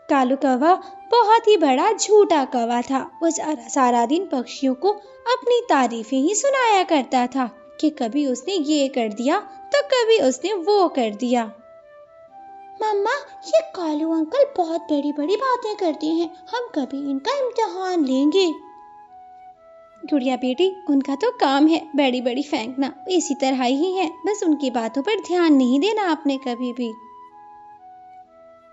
कालू कौवा बहुत ही बड़ा झूठा कौवा था। वो सारा दिन पक्षियों को अपनी तारीफें ही सुनाया करता था कि कभी उसने ये कर दिया तो कभी उसने वो कर दिया। मम्मा, ये कालू अंकल बहुत बड़ी बड़ी बातें करते हैं, हम कभी इनका इम्तिहान लेंगे। गुड़िया बेटी, उनका तो काम है बड़ी बड़ी फेंकना, इसी तरह ही है, बस उनकी बातों पर ध्यान नहीं देना आपने कभी भी।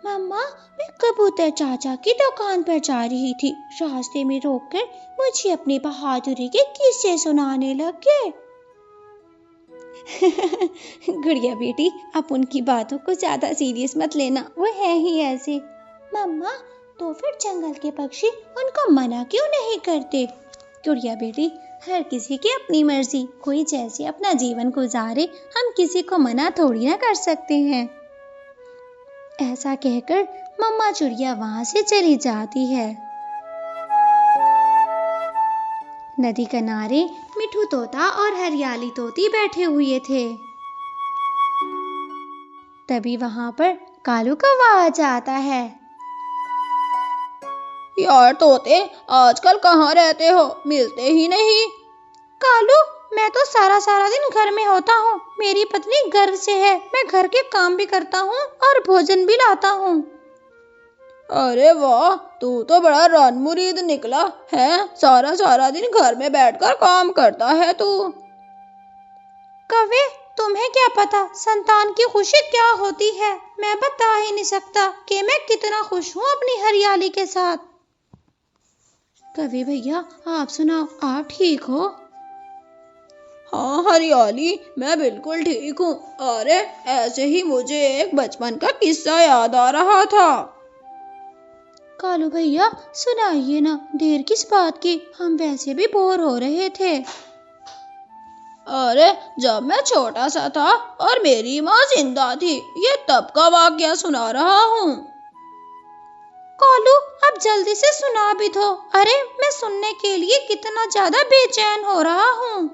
मम्मा, मैं कबूतर चाचा की दुकान पर जा रही थी, रास्ते में रोककर मुझे अपनी बहादुरी के किस्से सुनाने लग गए। गुड़िया बेटी, आप उनकी बातों को ज्यादा सीरियस मत लेना, वो है ही ऐसे। मम्मा, तो फिर जंगल के पक्षी उनको मना क्यों नहीं करते? गुड़िया बेटी, हर किसी की अपनी मर्जी, कोई जैसे अपना जीवन गुजारे, हम किसी को मना थोड़ी ना कर सकते हैं। ऐसा कहकर मम्मा चिड़िया वहां से चली जाती है। नदी किनारे मिठू तोता और हरियाली तोती बैठे हुए थे। तभी वहां पर कालू कौवा आ जाता है। यार तोते, आजकल कहाँ रहते हो, मिलते ही नहीं। कालू, मैं तो सारा दिन घर में होता हूँ, मेरी पत्नी गर्व से है, मैं घर के काम भी करता हूँ और भोजन भी लाता हूँ। अरे वाह, तू तो बड़ा रनमुरीद निकला है, सारा दिन घर में बैठकर काम करता है तू। कौवे, तुम्हें क्या पता संतान की खुशी क्या होती है, मैं बता ही नहीं सकता कि मैं कितना खुश हूँ अपनी हरियाली के साथ। कौवे भैया, आप सुनाओ, आप ठीक हो? हाँ हरियाली, मैं बिल्कुल ठीक हूँ। अरे ऐसे ही मुझे एक बचपन का किस्सा याद आ रहा था। कालू भैया, सुनाइए ना, देर किस बात की, हम वैसे भी बोर हो रहे थे। अरे जब मैं छोटा सा था और मेरी माँ जिंदा थी, ये तब का वाकया सुना रहा हूँ। कालू, अब जल्दी से सुना भी दो, अरे मैं सुनने के लिए कितना ज्यादा बेचैन हो रहा हूँ।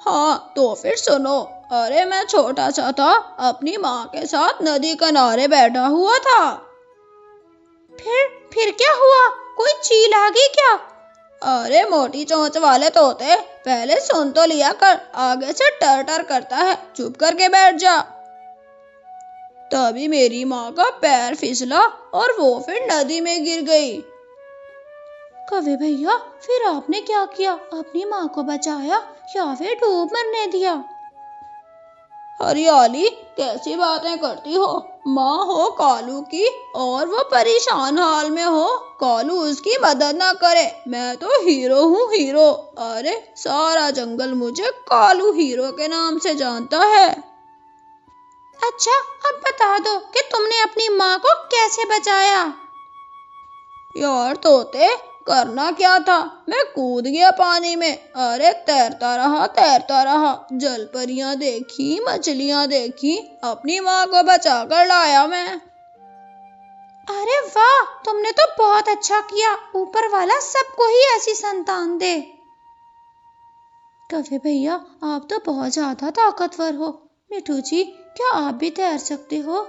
हाँ तो फिर सुनो। अरे मैं छोटा सा था, अपनी माँ के साथ नदी किनारे बैठा हुआ था। फिर क्या हुआ, कोई चील आ गई क्या? अरे मोटी चोंच वाले तोते, पहले सुन तो लिया कर, आगे से टर टर करता है, चुप करके बैठ जा। तभी मेरी माँ का पैर फिसला और वो फिर नदी में गिर गई। कौवे भैया, फिर आपने क्या किया, अपनी माँ को बचाया या फिर डूब मरने दिया? हरियाली, कैसी बातें करती हो, माँ हो कालू की और वो परेशान हाल में हो, कालू उसकी मदद ना करे, मैं तो हीरो हूँ हीरो। अरे सारा जंगल मुझे कालू हीरो के नाम से जानता है। अच्छा, अब बता दो कि तुमने अपनी माँ को कैसे बचाया? यार तोते, करना क्या था, मैं कूद गया पानी में। अरे तैरता रहा, जल परियां देखी, मछलियां देखी, अपनी माँ को बचा कर लाया मैं। अरे वाह, तुमने तो बहुत अच्छा किया, ऊपर वाला सबको ही ऐसी संतान दे। कौवे भैया, आप तो बहुत ज्यादा ताकतवर हो। मिठू जी, क्या आप भी तैर सकते हो?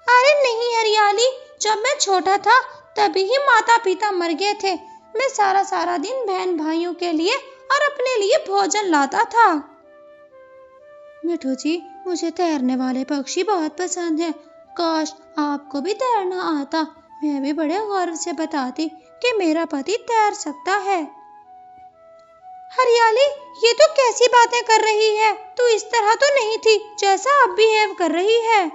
अरे नहीं हरियाली, जब मैं छोटा था तभी ही माता पिता मर गए थे, मैं सारा दिन बहन भाइयों के लिए और अपने लिए भोजन लाता था। मिठू जी, मुझे तैरने वाले पक्षी बहुत पसंद है, काश आपको भी तैरना आता, मैं भी बड़े गर्व से बताती कि मेरा पति तैर सकता है। हरियाली, ये तो कैसी बातें कर रही है, तू इस तरह तो नहीं थी जैसा अब बिहेव कर रही है।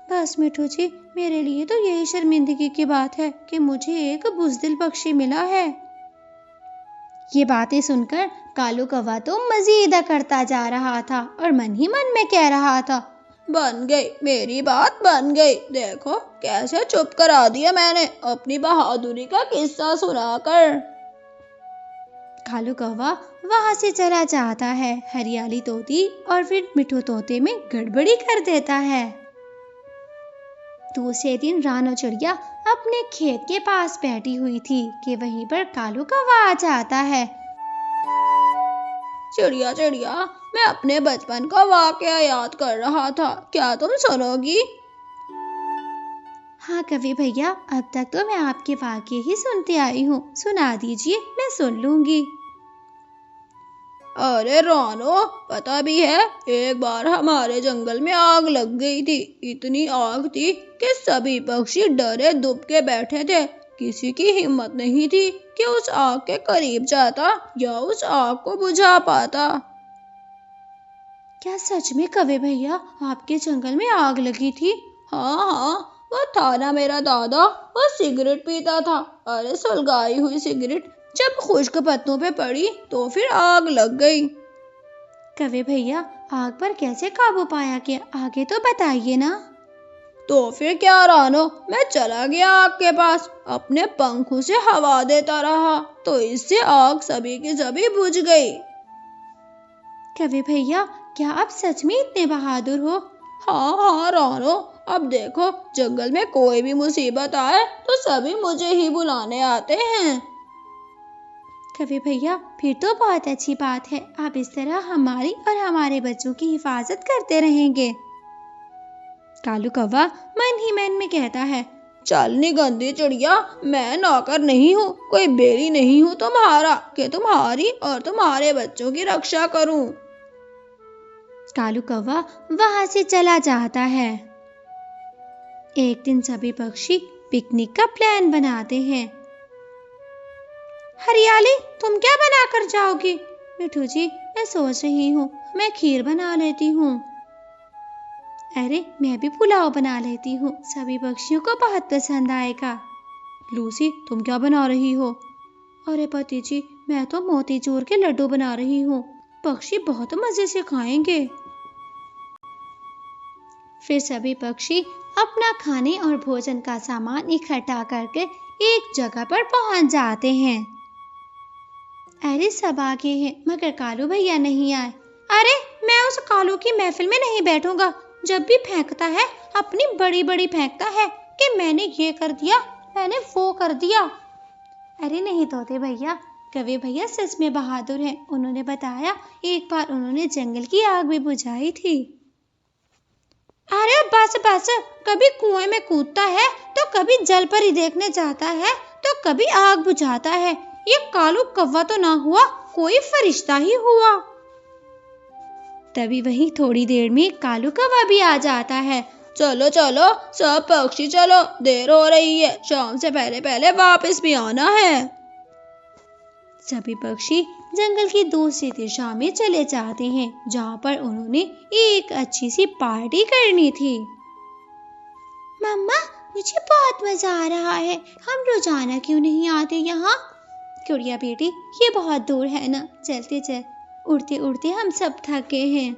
बस मिठू जी, मेरे लिए तो यही शर्मिंदगी की बात है कि मुझे एक बुज़दिल पक्षी मिला है। ये बातें सुनकर कालू कौवा तो मजीद करता जा रहा था और मन ही मन में कह रहा था, बन गई, मेरी बात बन गई, देखो कैसे चुप करा दिया मैंने अपनी बहादुरी का किस्सा सुनाकर। कालू कौवा वहां से चला जाता है। हरियाली तोती और फिर मिठू तोते में गड़बड़ी कर देता है। दूसरे दिन रानो चिड़िया अपने खेत के पास बैठी हुई थी कि वहीं पर कालू कौवा आ जाता है। चिड़िया चिड़िया, मैं अपने बचपन का वाकया याद कर रहा था, क्या तुम सुनोगी? हाँ कवि भैया, अब तक तो मैं आपके वाक्य ही सुनते आई हूँ, सुना दीजिए, मैं सुन लूंगी। अरे रानो, पता भी है एक बार हमारे जंगल में आग लग गई थी। इतनी आग थी कि सभी पक्षी डरे दुबके बैठे थे। किसी की हिम्मत नहीं थी कि उस आग के करीब जाता या उस आग को बुझा पाता। क्या सच में कवि भैया आपके जंगल में आग लगी थी? हाँ, वो था ना मेरा दादा, वो सिगरेट पीता था। अरे सुलगाई हुई सिगरेट जब खुश्क पत्तों पे पड़ी तो फिर आग लग गई। कवि भैया आग पर कैसे काबू पाया गया, आगे तो बताइए ना। तो फिर क्या रानो, मैं चला गया आग के पास, अपने पंखों से हवा देता रहा तो इससे आग सभी की सभी बुझ गई। कवि भैया क्या आप सच में इतने बहादुर हो? हाँ रानो, अब देखो जंगल में कोई भी मुसीबत आए तो सभी मुझे ही बुलाने आते हैं। कवि भैया फिर तो बहुत अच्छी बात है, आप इस तरह हमारी और हमारे बच्चों की हिफाजत करते रहेंगे। कालू कौवा मन ही मन में कहता है, चलनी गंदी चिड़िया, मैं नौकर नहीं हूँ, कोई बेरी नहीं हूँ तुम्हारा कि तुम्हारी और तुम्हारे बच्चों की रक्षा करूँ। कालू कौवा वहां से चला जाता है। एक दिन सभी पक्षी पिकनिक का प्लान बनाते हैं। हरियाली, तुम क्या बना कर जाओगी? मिठू जी, मैं सोच रही हूँ मैं खीर बना लेती हूँ। अरे मैं भी पुलाव बना लेती हूँ, सभी पक्षियों को बहुत पसंद आएगा। लूसी, तुम क्या बना रही हो? अरे पति जी, मैं तो मोतीचूर के लड्डू बना रही हूँ, पक्षी बहुत मजे से खाएंगे। फिर सभी पक्षी अपना खाने और भोजन का सामान इकट्ठा करके एक जगह पर पहुंच जाते हैं। अरे सब आगे हैं मगर कालू भैया नहीं आए। अरे मैं उस कालू की महफिल में नहीं बैठूंगा, जब भी फेंकता है अपनी बड़ी बड़ी फेंकता है कि मैंने ये कर दिया, मैंने वो कर दिया। अरे नहीं तोते भैया, कवि भैया सच में बहादुर हैं। उन्होंने बताया एक बार उन्होंने जंगल की आग भी बुझाई थी। अरे बस बस, कभी कुएं में कूदता है तो कभी जल पर ही देखने जाता है तो कभी आग बुझाता है। ये कालू कौवा तो ना हुआ, कोई फरिश्ता ही हुआ। तभी वहीं थोड़ी देर में कालू कौवा भी आ जाता है। चलो चलो सब पक्षी चलो, देर हो रही है, शाम से पहले पहले वापस भी आना है। सभी पक्षी जंगल की दूसरी दिशा में चले जाते हैं जहाँ पर उन्होंने एक अच्छी सी पार्टी करनी थी। मम्मा, मुझे बहुत मजा आ रहा है, हम रोजाना क्यों नहीं आते यहाँ? गुड़िया बेटी, ये बहुत दूर है ना, चलते चल, उड़ते उड़ते हम सब थक गए हैं।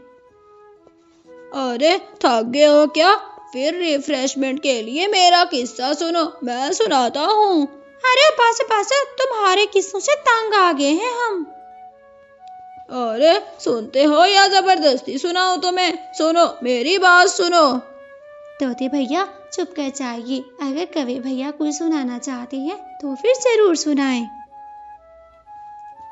अरे थक गए हो क्या? फिर रिफ्रेशमेंट के लिए मेरा किस्सा सुनो, मैं सुनाता हूँ। अरे बस बस, तुम्हारे किस्सों से तंग आ गए हैं हम। अरे सुनते हो या जबरदस्ती सुनाऊं तुम्हें? सुनो, मेरी बात सुनो। तोते भैया चुप कर जाइए, अगर कवि भैया कुछ सुनाना चाहते हैं तो फिर जरूर सुनाएं।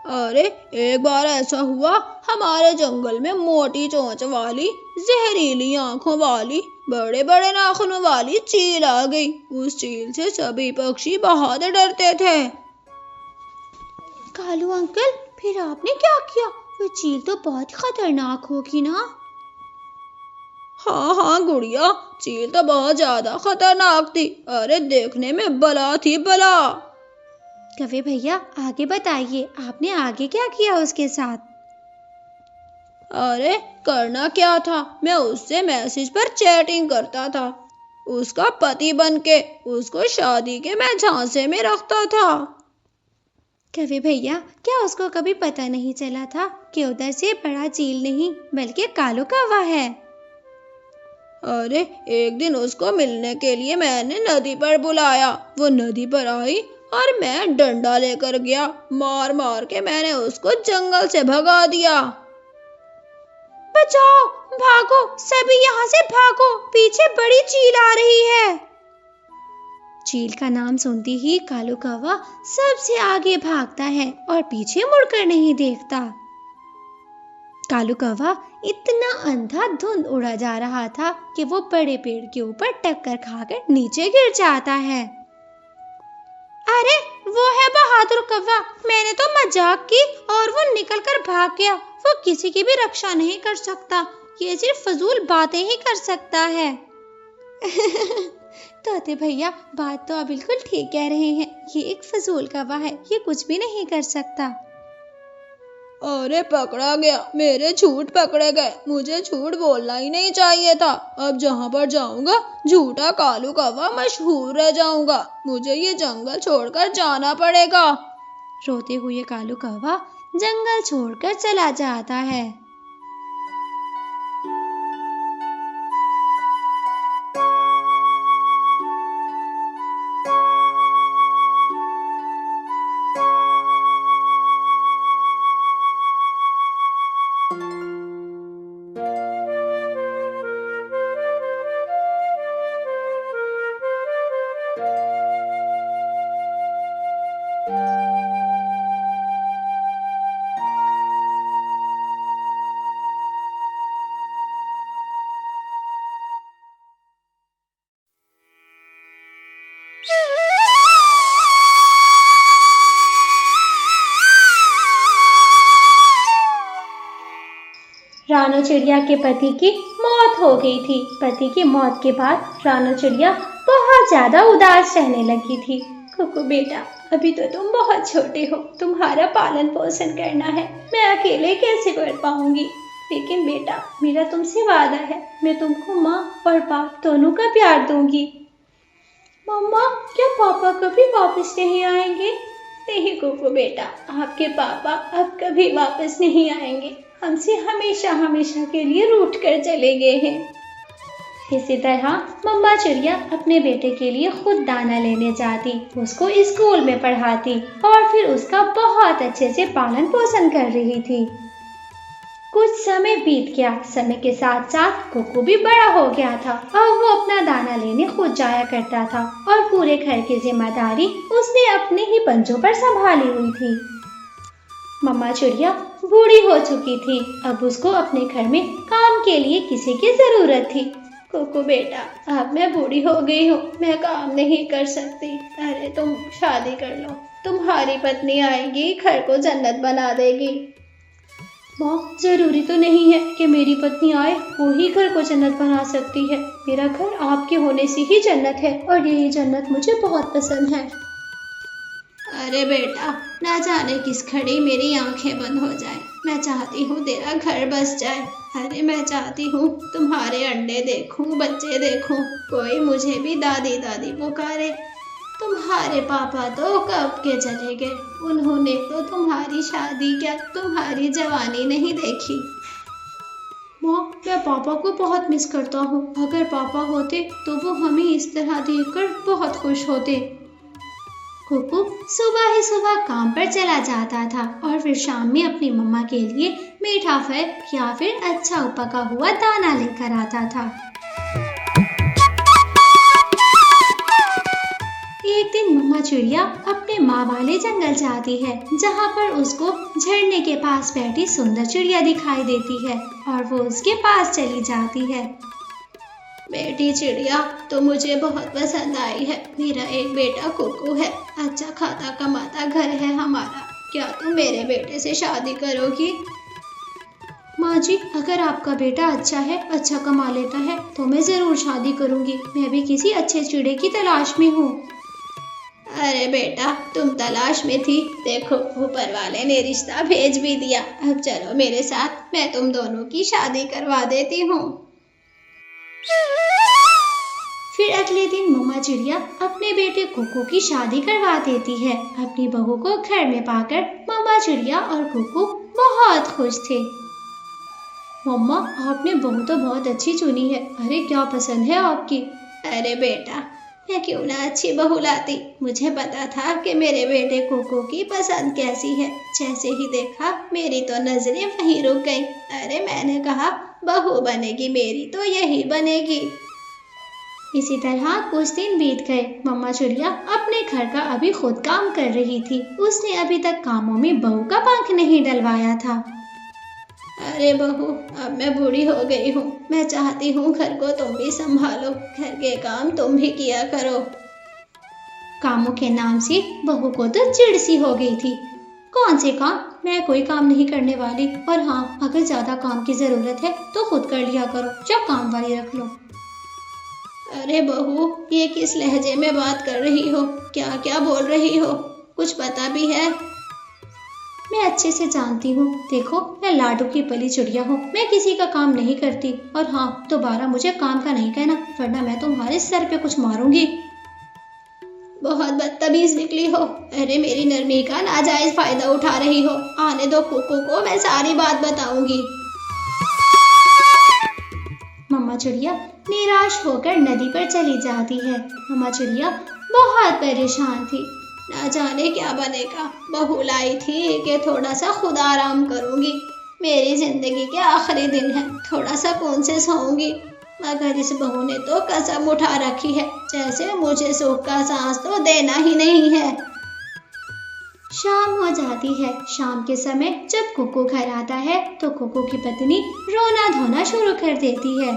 अरे एक बार ऐसा हुआ, हमारे जंगल में मोटी चोंच वाली, जहरीली आंखों वाली, बड़े बड़े नाखूनों वाली चील आ गई। उस चील से सभी पक्षी बहुत डरते थे। कालू अंकल, फिर आपने क्या किया? वो चील तो बहुत खतरनाक होगी ना? हाँ गुड़िया, चील तो बहुत ज्यादा खतरनाक थी। अरे देखने में बला थी बला। कवि भैया आगे बताइए, आपने आगे क्या किया उसके साथ? अरे करना क्या था, मैं उससे मैसेज पर चैटिंग करता था, उसका पति बनके उसको शादी के मैं झांसे में रखता था। कवि भैया क्या उसको कभी पता नहीं चला था कि उधर से बड़ा चील नहीं बल्कि कालू कौवा है? अरे एक दिन उसको मिलने के लिए मैंने नदी पर बुलाया, वो नदी पर आई और मैं डंडा लेकर गया, मार मार के मैंने उसको जंगल से भगा दिया। बचाओ, भागो, सभी यहाँ से भागो, पीछे बड़ी चील आ रही है। चील का नाम सुनते ही कालू कौवा सबसे आगे भागता है और पीछे मुड़कर नहीं देखता। कालू कौवा इतना अंधाधुंध उड़ा जा रहा था कि वो बड़े पेड़ के ऊपर टक्कर खाकर नीचे गिर जाता है। अरे वो है बहादुर कौवा, मैंने तो मजाक की और वो निकलकर भाग गया। वो किसी की भी रक्षा नहीं कर सकता, ये सिर्फ फजूल बातें ही कर सकता है। तोते भैया बात तो आप बिल्कुल ठीक कह रहे हैं, ये एक फजूल कौवा है, ये कुछ भी नहीं कर सकता। अरे पकड़ा गया, मेरे झूठ पकड़े गए, मुझे झूठ बोलना ही नहीं चाहिए था। अब जहाँ पर जाऊंगा झूठा कालू कौवा मशहूर रह जाऊंगा, मुझे ये जंगल छोड़कर जाना पड़ेगा। रोते हुए कालू कौवा जंगल छोड़कर चला जाता है। रानो चिड़िया के पति की मौत हो गई थी। पति की मौत के बाद रानो चिड़िया बहुत ज्यादा उदास रहने लगी थी। कुकू बेटा, अभी तो तुम बहुत छोटे हो, तुम्हारा पालन पोषण करना है, मैं अकेले कैसे कर पाऊंगी। लेकिन बेटा, मेरा तुमसे वादा है, मैं तुमको माँ और बाप दोनों का प्यार दूंगी। मम्मा, क्या पापा कभी वापस नहीं आएंगे? नहीं कुकू बेटा, आपके पापा अब कभी वापस नहीं आएंगे, हमसे हमेशा हमेशा के लिए रूठ कर चले गए हैं। इसी तरह मम्मा चिड़िया अपने बेटे के लिए खुद दाना लेने जाती, उसको स्कूल में पढ़ाती और फिर उसका बहुत अच्छे से पालन पोषण कर रही थी। कुछ समय बीत गया। समय के साथ साथ कुकू भी बड़ा हो गया था। अब वो अपना दाना लेने खुद जाया करता था और पूरे घर की जिम्मेदारी उसने अपने ही पंजों पर संभाली हुई थी। मम्मा चिड़िया बूढ़ी हो चुकी थी, अब उसको अपने घर में काम के लिए किसी की जरूरत थी। कुकू बेटा, अब मैं बूढ़ी हो गई हूँ, मैं काम नहीं कर सकती। अरे तुम शादी कर लो, तुम्हारी पत्नी आएगी, घर को जन्नत बना देगी। माँ, जरूरी तो नहीं है कि मेरी पत्नी आए वो ही घर को जन्नत बना सकती है। मेरा घर आपके होने से ही जन्नत है और यही जन्नत मुझे बहुत पसंद है। अरे बेटा, ना जाने किस घड़ी मेरी आंखें बंद हो जाए, मैं चाहती हूँ तेरा घर बस जाए। अरे मैं चाहती हूँ तुम्हारे अंडे देखूं, बच्चे देखूं, कोई मुझे भी दादी दादी पुकारे। तुम्हारे पापा तो कब के चले गए, उन्होंने तो तुम्हारी शादी क्या तुम्हारी जवानी नहीं देखी। माँ, मैं पापा को बहुत मिस करता हूँ। अगर पापा होते तो वो हमें इस तरह देखकर बहुत खुश होते। कुकू सुबह ही सुबह काम पर चला जाता था और फिर शाम में अपनी मम्मा के लिए मीठा फल या फिर अच्छा पका हुआ दाना लेकर आता था। एक दिन मम्मा चिड़िया अपने माँ वाले जंगल जाती है, जहाँ पर उसको झरने के पास बैठी सुंदर चिड़िया दिखाई देती है और वो उसके पास चली जाती है। बेटी चिड़िया तो मुझे बहुत पसंद आई है। मेरा एक बेटा कुकू है, अच्छा खाता कमाता घर है हमारा। क्या तुम मेरे बेटे से शादी करोगी? माँ जी, अगर आपका बेटा अच्छा है, अच्छा कमा लेता है तो मैं जरूर शादी करूँगी। मैं भी किसी अच्छे चिड़े की तलाश में हूँ। अरे बेटा, तुम तलाश में थी, देखो ऊपर वाले ने रिश्ता भेज भी दिया। अब चलो मेरे साथ, मैं तुम दोनों की शादी करवा देती हूँ। फिर अगले दिन मम्मा चिड़िया अपने बेटे कुकू की शादी करवा देती है। अपनी बहू को घर में पाकर मम्मा चिड़िया और कुकू बहुत खुश थे। मम्मा, आपने बहू तो बहुत अच्छी चुनी है। अरे क्या पसंद है आपकी? अरे बेटा, मैं क्यों ना अच्छी बहू लाती, मुझे पता था कि मेरे बेटे कुकू की पसंद कैसी है। जैसे ही देखा मेरी तो नजरें वहीं रुक गई। अरे मैंने कहा बहू बनेगी मेरी तो यही बनेगी। इसी तरह कुछ दिन बीत गए। मम्मा चिड़िया अपने घर का अभी खुद काम कर रही थी। उसने अभी तक कामों में बहू का पंख नहीं डलवाया था। अरे बहू, अब मैं बूढ़ी हो गई हूँ। मैं चाहती हूँ घर को तुम भी संभालो, घर के काम तुम भी किया करो। कामों के नाम से बहू को तो चिढ़ सी हो गई थी। कौन से काम? मैं कोई काम नहीं करने वाली। और हाँ, अगर ज्यादा काम की जरूरत है तो खुद कर लिया करो, या काम वाली रख लो। अरे बहू, ये किस लहजे में बात कर रही हो? क्या क्या बोल रही हो? कुछ पता भी है? मैं अच्छे से जानती हूँ। देखो, मैं लाडू की पली चिड़िया हूँ। मैं किसी का काम नहीं करती। और हाँ, दोबारा मुझे काम का नहीं कहना, वरना मैं तुम्हारे सर पे कुछ मारूंगी। बहुत बदतमीज निकली हो। अरे मेरी नरमी का नाजायज फायदा उठा रही हो। आने दो कुकू को, मैं सारी बात बताऊंगी। मम्मा चिड़िया निराश होकर नदी पर चली जाती है। मम्मा चिड़िया बहुत परेशान थी। ना जाने क्या बनेगा। बहू लाई थी कि थोड़ा सा खुद आराम करूंगी। मेरी जिंदगी के आखिरी दिन है, थोड़ा सा कौन से सोऊंगी। मगर इस बहू ने तो कसम उठा रखी है, जैसे मुझे सुख का सांस तो देना ही नहीं है। शाम हो जाती है। शाम के समय जब कुकू घर आता है तो कुकू की पत्नी रोना धोना शुरू कर देती है।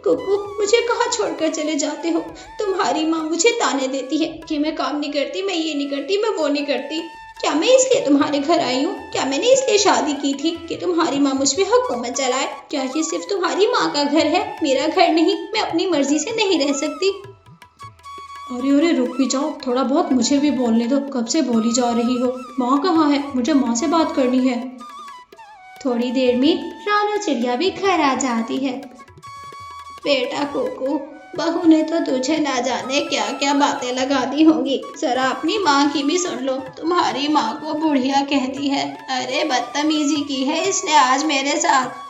कुकू, मुझे कहाँ छोड़कर चले जाते हो? तुम्हारी माँ मुझे ताने देती है कि मैं काम नहीं करती, मैं ये नहीं करती, मैं वो नहीं करती। क्या मैं इसलिए तुम्हारे घर आई हूँ? क्या मैंने इसलिए शादी की थी कि तुम्हारी माँ मुझ पे हुकूमत चलाए? क्या ये सिर्फ तुम्हारी माँ का घर है, मेरा घर नहीं? मैं अपनी मर्जी से नहीं रह सकती। अरे रुक भी जाओ, थोड़ा बहुत मुझे भी बोलने दो। कब से बोली जा रही हो? माँ कहाँ है? मुझे माँ से बात करनी है। थोड़ी देर में रानू चिड़िया भी घर आ जाती है। बेटा कुकू, बहू ने तो तुझे ना जाने क्या क्या बातें लगा दी होंगी। जरा अपनी माँ की भी सुन लो। तुम्हारी माँ को बुढ़िया कहती है। अरे बदतमीजी की है इसने आज मेरे साथ।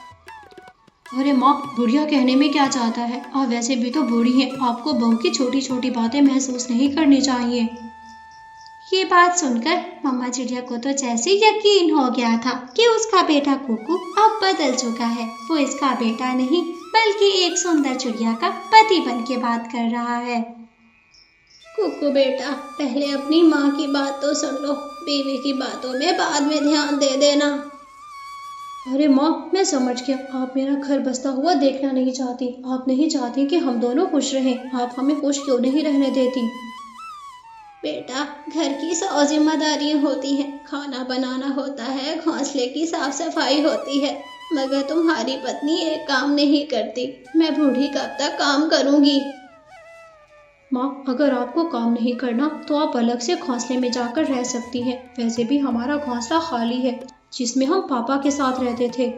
अरे माँ, बुढ़िया कहने में क्या चाहता है? आप वैसे भी तो बूढ़ी हैं। आपको बहू की छोटी छोटी बातें महसूस नहीं करनी चाहिए। ये बात सुनकर मम्मा चिड़िया को तो जैसे यकीन हो गया था कि उसका बेटा कुकू अब बदल चुका है। वो इसका बेटा नहीं बल्कि एक सुंदर चिड़िया का पति बन के बात कर रहा है। कुकू बेटा, पहले अपनी माँ की बात तो सुन लो। बीवी की बातों में बाद में ध्यान दे देना। अरे माँ, मैं समझ गया। आप मेरा घर बसता हुआ देखना नहीं चाहती। आप नहीं चाहती कि हम दोनों खुश रहें। आप हमें खुश क्यों नहीं रहने देती? बेटा, घर की 100 जिम्मेदारियां होती हैं। खाना बनाना होता है, घोंसले की साफ सफाई होती है, मगर तुम्हारी पत्नी एक काम नहीं करती। मैं बूढ़ी कब तक काम करूंगी? माँ, अगर आपको काम नहीं करना तो आप अलग से घोंसले में जाकर रह सकती हैं। वैसे भी हमारा घोंसला खाली है, जिसमें हम पापा के साथ रहते थे।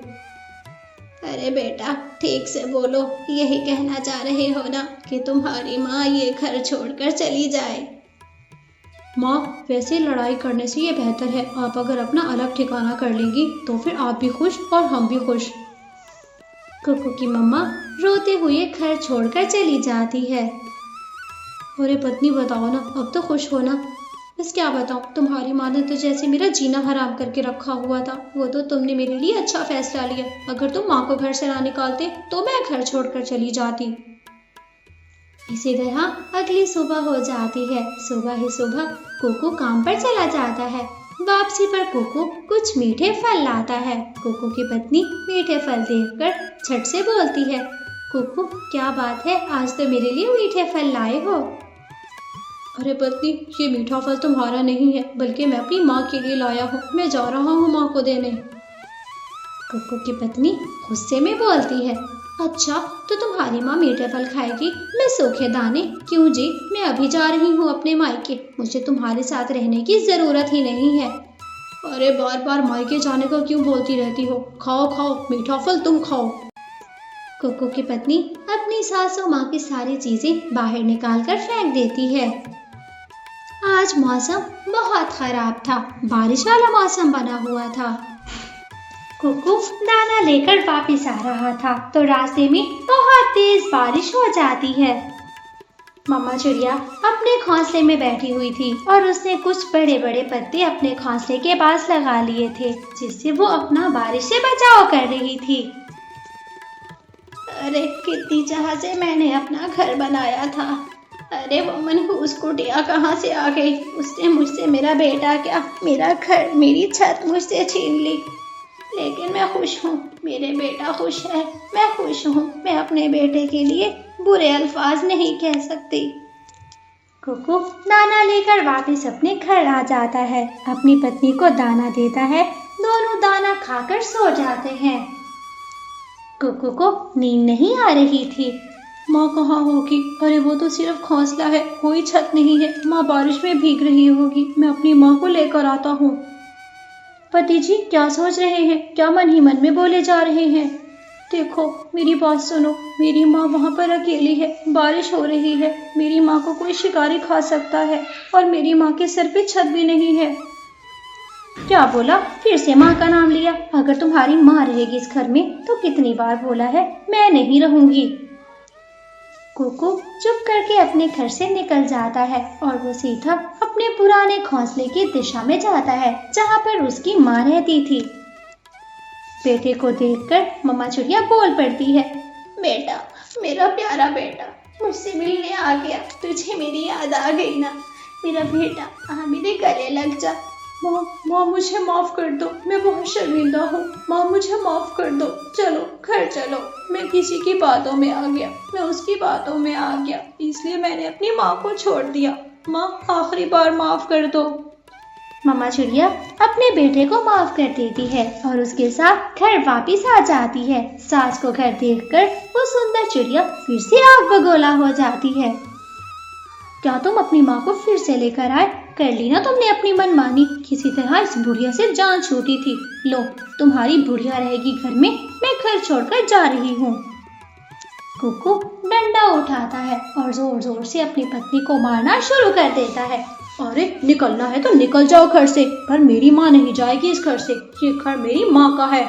अरे बेटा, ठीक से बोलो। यही कहना चाह रहे हो ना कि तुम्हारी माँ ये घर छोड़कर चली जाए? माँ, वैसे लड़ाई करने से ये बेहतर है। आप अगर अपना अलग ठिकाना कर लेंगी तो फिर आप भी खुश और हम भी खुश। कुकू की मम्मा रोते हुए घर छोड़कर चली जाती है। अरे पत्नी, बताओ ना, अब तो खुश हो ना? बस क्या बताऊँ, तुम्हारी माँ ने तो जैसे मेरा जीना हराम करके रखा हुआ था। वो तो तुमने मेरे लिए अच्छा फैसला लिया। अगर तुम माँ को घर से ना निकालते तो मैं घर छोड़कर चली जाती। इसी तरह अगली सुबह हो जाती है। सुबह ही सुबह कुकू काम पर चला जाता है। वापसी पर कुकू कुछ मीठे फल लाता है। कुकू की पत्नी मीठे फल देखकर झट से बोलती है, कुकू, क्या बात है, आज तो मेरे लिए मीठे फल लाए हो? अरे पत्नी, ये मीठा फल तुम्हारा नहीं है, बल्कि मैं अपनी माँ के लिए लाया हूँ। मैं जा रहा हूँ माँ को देने। कुकू की पत्नी गुस्से में बोलती है, अच्छा, तो तुम्हारी माँ मीठे फल खाएगी, मैं सूखे दाने? क्यों जी, मैं अभी जा रही हूँ अपने मायके। मुझे तुम्हारे साथ रहने की जरूरत ही नहीं है। अरे बार बार मायके जाने का क्यों बोलती रहती हो? खाओ खाओ, मीठा फल तुम खाओ। कुकू की पत्नी अपनी सासू माँ की सारी चीजें बाहर निकाल कर फेंक देती है। आज मौसम बहुत खराब था। बारिश वाला मौसम बना हुआ था। कुकू दाना लेकर वापस आ रहा था तो रास्ते में बहुत तेज बारिश हो जाती है। मम्मा चिड़िया अपने घोंसले में बैठी हुई थी और उसने कुछ बड़े बड़े पत्ते अपने घोंसले के पास लगा लिए थे, जिससे वो अपना बारिश से बचाव कर रही थी। अरे कितनी चाह से मैंने अपना घर बनाया था। अरे वो मनहूस कुटिया कहाँ से आ गई? उसने मुझसे मेरा बेटा क्या, मेरा घर, मेरी छत मुझसे छीन ली। लेकिन मैं खुश हूँ, मेरे बेटा खुश है, मैं खुश हूँ। मैं अपने बेटे के लिए बुरे अल्फाज नहीं कह सकती। कुकू दाना लेकर वापस अपने घर आ जाता है, अपनी पत्नी को दाना देता है, दोनों दाना खाकर सो जाते हैं। कुकू को नींद नहीं आ रही थी। माँ कहाँ होगी? अरे वो तो सिर्फ घोंसला है, कोई छत नहीं है। माँ बारिश में भीग रही होगी, मैं अपनी माँ को लेकर आता हूँ। पति जी क्या सोच रहे हैं? क्या मन ही मन में बोले जा रहे हैं? देखो मेरी बात सुनो, मेरी माँ वहाँ पर अकेली है, बारिश हो रही है, मेरी माँ को कोई शिकारी खा सकता है और मेरी माँ के सर पे छत भी नहीं है। क्या बोला? फिर से माँ का नाम लिया। अगर तुम्हारी माँ रहेगी इस घर में तो कितनी बार बोला है मैं नहीं रहूंगी। कुकू चुप करके अपने घर से निकल जाता है और वो सीधा अपने पुराने घोंसले की दिशा में जाता है जहाँ पर उसकी माँ रहती थी। बेटे को देखकर मम्मा चिड़िया बोल पड़ती है, बेटा, मेरा प्यारा बेटा, मुझसे मिलने आ गया, तुझे मेरी याद आ गई ना? मेरा बेटा, आ मेरे गले लग जा। माँ मुझे माफ कर दो, मैं बहुत शर्मिंदा हूँ। माँ मुझे माफ कर दो, चलो घर चलो। मैं किसी की बातों में आ गया, मैं उसकी बातों में आ गया, इसलिए मैंने अपनी माँ को छोड़ दिया। माँ आखिरी बार माफ कर दो। मम्मा चिड़िया अपने बेटे को माफ कर देती है और उसके साथ घर वापस आ जाती है। सास को घर देखकर वो सुंदर चिड़िया फिर से आग बगोला हो जाती है। क्या तुम अपनी माँ को फिर से लेकर आए? कर ली ना तुमने अपनी मनमानी, किसी तरह इस बुढ़िया से जान छूटी थी। लो तुम्हारी बुढ़िया रहेगी घर में, मैं घर छोड़कर जा रही हूँ। कुकू डंडा उठाता है और जोर जोर से अपनी पत्नी को मारना शुरू कर देता है। अरे निकलना है तो निकल जाओ घर से, पर मेरी माँ नहीं जाएगी इस घर से, ये घर मेरी माँ का है।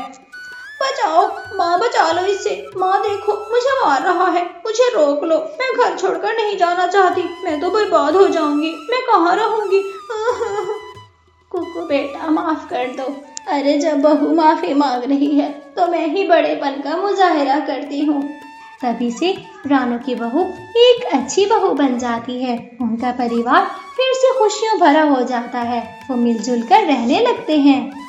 बचाओ माँ, बचा लो इससे। माँ देखो मुझे मार रहा है, मुझे रोक लो, मैं घर छोड़कर नहीं जाना चाहती, मैं तो बर्बाद हो जाऊंगी, मैं कहाँ रहूंगी। कुकू बेटा माफ कर दो। अरे जब बहू माफी मांग रही है तो मैं ही बड़ेपन का मुजाहिरा करती हूँ। तभी से रानू की बहू एक अच्छी बहू बन जाती है। उनका परिवार फिर से खुशियों भरा हो जाता है, वो मिलजुल कर रहने लगते हैं।